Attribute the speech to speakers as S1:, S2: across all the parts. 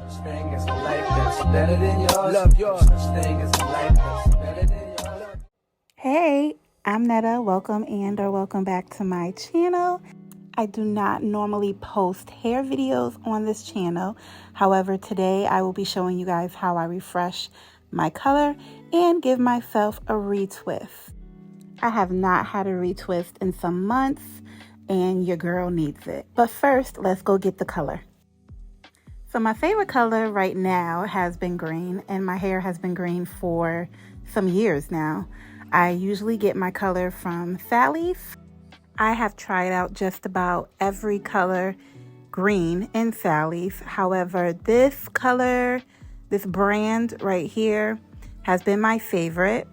S1: Such thing as a life that's better than yours. Love yours. Such thing as a life that's better than yours.
S2: Hey, I'm Netta. Welcome or welcome back to my channel. I do not normally post hair videos on this channel. However, today I will be showing you guys how I refresh my color and give myself a retwist. I have not had a retwist in some months and your girl needs it. But first, let's go get the color. So my favorite color right now has been green, and my hair has been green for some years now. I usually get my color from Sally's. I have tried out just about every color green in Sally's. However, this color, this brand right here has been my favorite.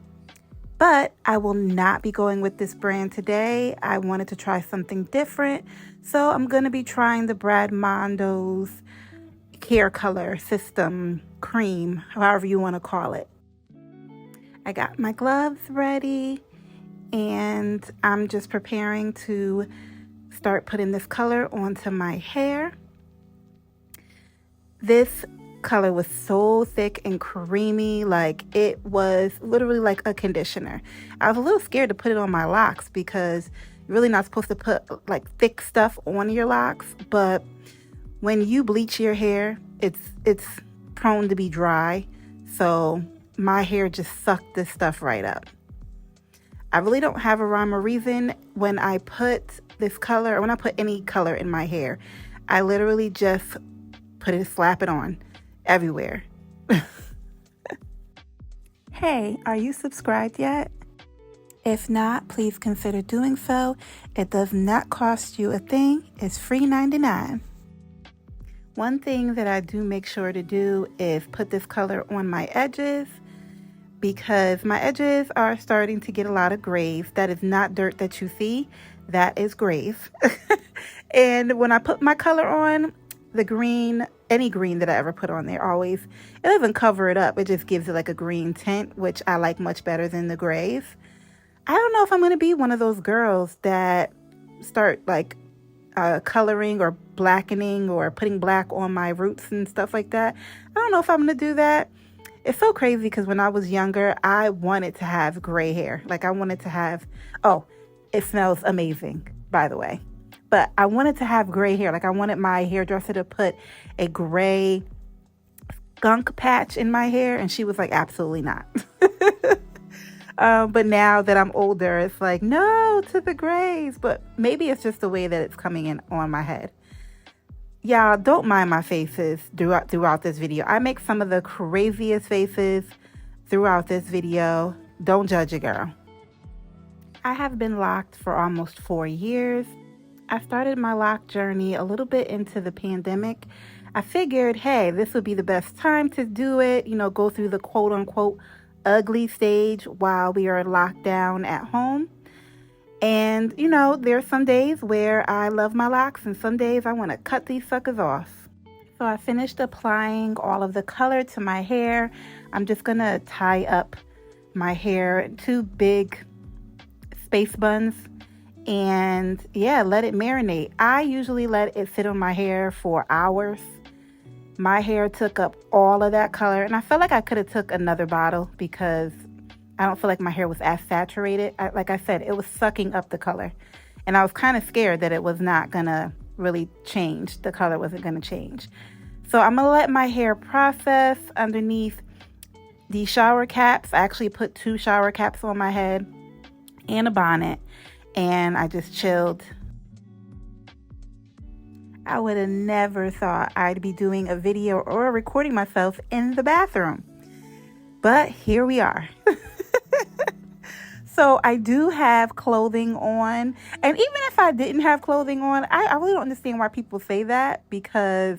S2: But I will not be going with this brand today. I wanted to try something different. So I'm going to be trying the Brad Mondos hair color system cream, however you want to call it. I got my gloves ready and I'm just preparing to start putting this color onto my hair. This color was so thick and creamy, like it was literally like a conditioner. I was a little scared to put it on my locks because you're really not supposed to put like thick stuff on your locks, but when you bleach your hair, it's prone to be dry. So my hair just sucked this stuff right up. I really don't have a rhyme or reason when I put this color, or when I put any color in my hair. I literally just slap it on everywhere. Hey, are you subscribed yet? If not, please consider doing so. It does not cost you a thing. It's free 99. One thing that I do make sure to do is put this color on my edges because my edges are starting to get a lot of grays. That is not dirt that you see. That is grays. And when I put my color on, the green, any green that I ever put on there, always, it doesn't cover it up. It just gives it like a green tint, which I like much better than the grays. I don't know if I'm going to be one of those girls that start like coloring or blackening or putting black on my roots and stuff like that. I don't know if I'm going to do that. It's so crazy because when I was younger, I wanted to have gray hair. Like I wanted to have, oh, it smells amazing, by the way. But I wanted to have gray hair. Like I wanted my hairdresser to put a gray skunk patch in my hair. And she was like, absolutely not. But now that I'm older, it's like, no to the grays. But maybe it's just the way that it's coming in on my head. Y'all, don't mind my faces throughout this video. I make some of the craziest faces throughout this video. Don't judge a girl. I have been locked for almost 4 years. I started my lock journey a little bit into the pandemic. I figured, hey, this would be the best time to do it, go through the quote unquote ugly stage while we are locked down at home. And, there's some days where I love my locks and some days I want to cut these suckers off. So I finished applying all of the color to my hair. I'm just going to tie up my hair in 2 big space buns and let it marinate. I usually let it sit on my hair for hours. My hair took up all of that color, and I felt like I could have took another bottle because I don't feel like my hair was as saturated. Like I said, it was sucking up the color, and I was kind of scared that it was not gonna really change. The color wasn't gonna change. So I'm gonna let my hair process underneath the shower caps. I actually put 2 shower caps on my head and a bonnet, and I just chilled. I would have never thought I'd be doing a video or recording myself in the bathroom. But here we are. So I do have clothing on. And even if I didn't have clothing on, I really don't understand why people say that. Because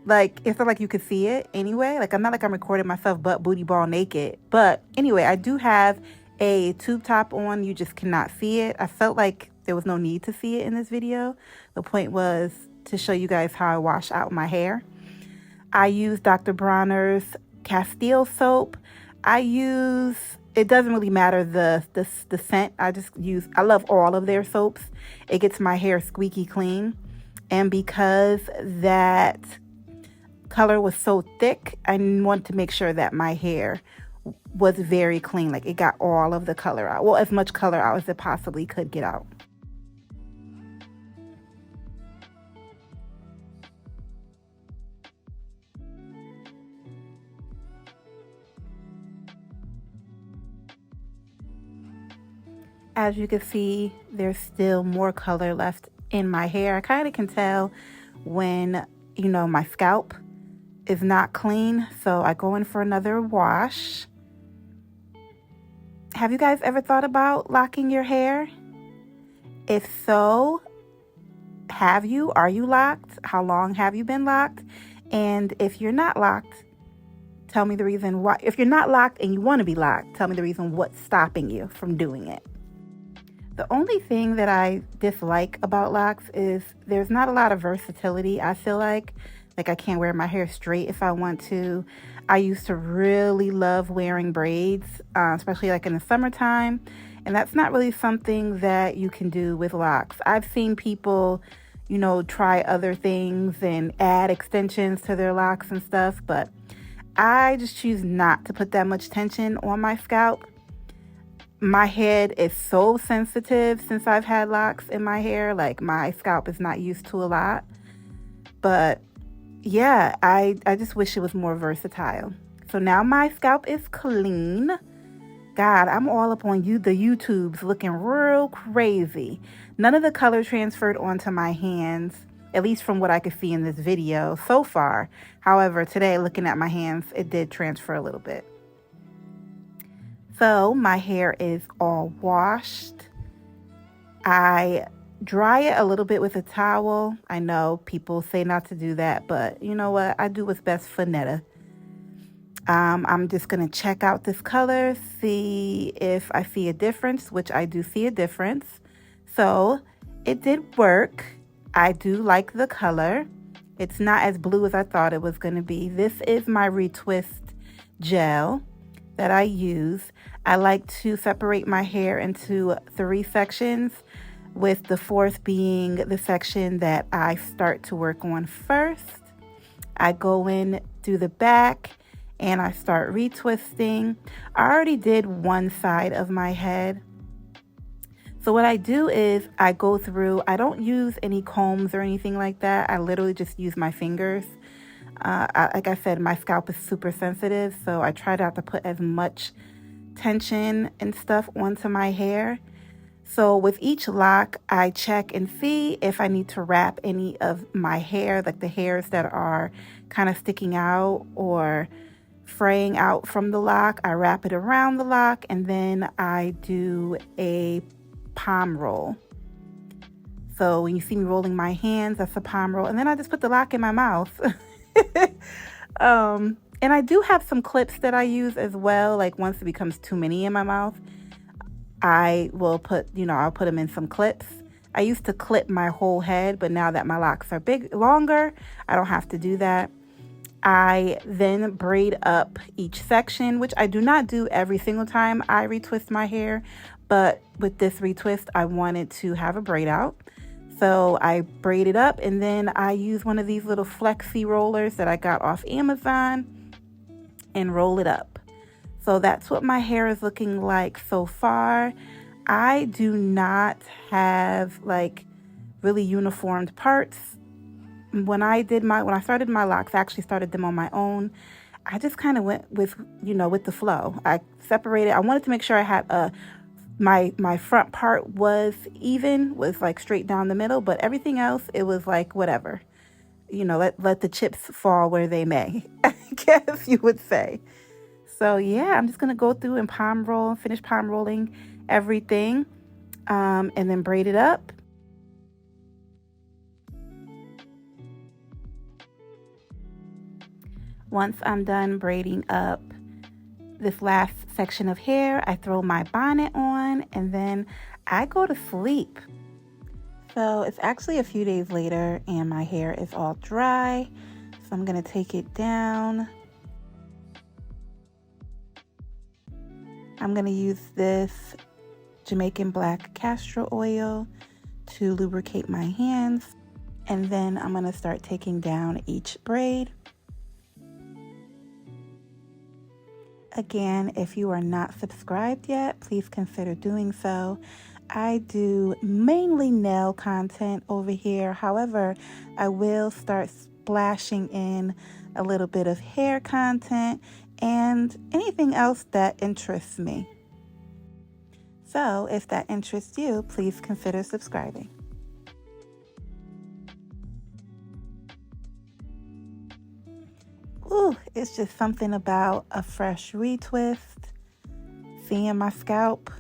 S2: like, it's not like you could see it anyway. Like, I'm not like I'm recording myself butt booty ball naked. But anyway, I do have a tube top on. You just cannot see it. I felt like there was no need to see it in this video. The point was to show you guys how I wash out my hair. I use Dr. Bronner's Castile soap. It doesn't really matter the scent. I love all of their soaps. It gets my hair squeaky clean. And because that color was so thick, I want to make sure that my hair was very clean. Like it got all of the color out. Well, as much color out as it possibly could get out. As you can see, there's still more color left in my hair. I kind of can tell when, you know, my scalp is not clean. So I go in for another wash. Have you guys ever thought about locking your hair? If so, have you? Are you locked? How long have you been locked? And if you're not locked, tell me the reason why. If you're not locked and you want to be locked, tell me the reason what's stopping you from doing it. The only thing that I dislike about locks is there's not a lot of versatility. I feel like I can't wear my hair straight if I want to. I used to really love wearing braids, especially like in the summertime. And that's not really something that you can do with locks. I've seen people, you know, try other things and add extensions to their locks and stuff. But I just choose not to put that much tension on my scalp. My head is so sensitive since I've had locks in my hair. Like my scalp is not used to a lot. But yeah, I just wish it was more versatile. So now my scalp is clean. God, I'm all up on the YouTubes looking real crazy. None of the color transferred onto my hands, at least from what I could see in this video so far. However, today looking at my hands, it did transfer a little bit. So my hair is all washed. I dry it a little bit with a towel. I know people say not to do that, but you know what? I do what's best for Netta. I'm just going to check out this color, see if I see a difference, which I do see a difference. So it did work. I do like the color. It's not as blue as I thought it was going to be. This is my retwist gel that I use. I like to separate my hair into 3 sections, with the 4th being the section that I start to work on first. I go in through the back and I start retwisting. I already did one side of my head. So what I do is I go through, I don't use any combs or anything like that. I literally just use my fingers. Like I said, my scalp is super sensitive, so I try not to put as much tension and stuff onto my hair. So with each lock, I check and see if I need to wrap any of my hair, like the hairs that are kind of sticking out or fraying out from the lock. I wrap it around the lock, and then I do a palm roll. So when you see me rolling my hands, that's a palm roll. And then I just put the lock in my mouth. And I do have some clips that I use as well. Like once it becomes too many in my mouth, I will put, I'll put them in some clips. I used to clip my whole head, but now that my locks are longer, I don't have to do that. I then braid up each section, which I do not do every single time I retwist my hair. But with this retwist, I wanted to have a braid out. So I braid it up, and then I use one of these little flexi rollers that I got off Amazon and roll it up. So that's what my hair is looking like so far. I do not have like really uniformed parts. When I started my locks, I actually started them on my own. I just kind of went with the flow. I separated. I wanted to make sure I had my front part was like straight down the middle, but everything else, it was like whatever. Let the chips fall where they may, I guess you would say. So yeah, I'm just going to go through and finish palm rolling everything, and then braid it up. Once I'm done braiding up this last section of hair, I throw my bonnet on, and then I go to sleep. So it's actually a few days later, and my hair is all dry. So I'm going to take it down. I'm going to use this Jamaican black castor oil to lubricate my hands. And then I'm going to start taking down each braid. Again, if you are not subscribed yet, please consider doing so. I do mainly nail content over here. However, I will start splashing in a little bit of hair content and anything else that interests me. So if that interests you, please consider subscribing. Ooh, it's just something about a fresh retwist, seeing my scalp.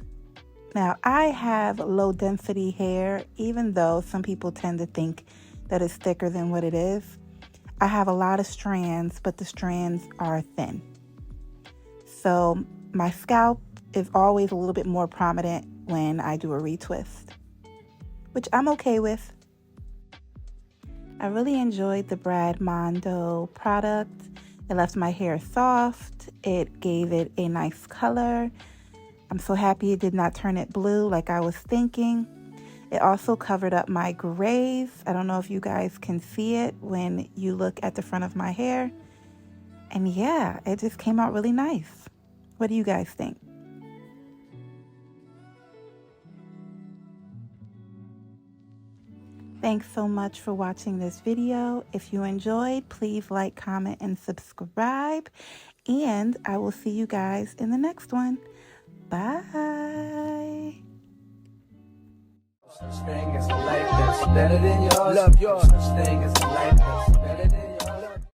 S2: Now, I have low density hair, even though some people tend to think that it's thicker than what it is. I have a lot of strands, but the strands are thin. So my scalp is always a little bit more prominent when I do a retwist, which I'm okay with. I really enjoyed the Brad Mondos product. It left my hair soft. It gave it a nice color. I'm so happy it did not turn it blue like I was thinking. It also covered up my grays. I don't know if you guys can see it when you look at the front of my hair. And yeah, it just came out really nice. What do you guys think? Thanks so much for watching this video. If you enjoyed, please like, comment, and subscribe. And I will see you guys in the next one. Bye.
S1: Such thing as a life that's better than yours. Love yours. Such thing as a life that's better than yours.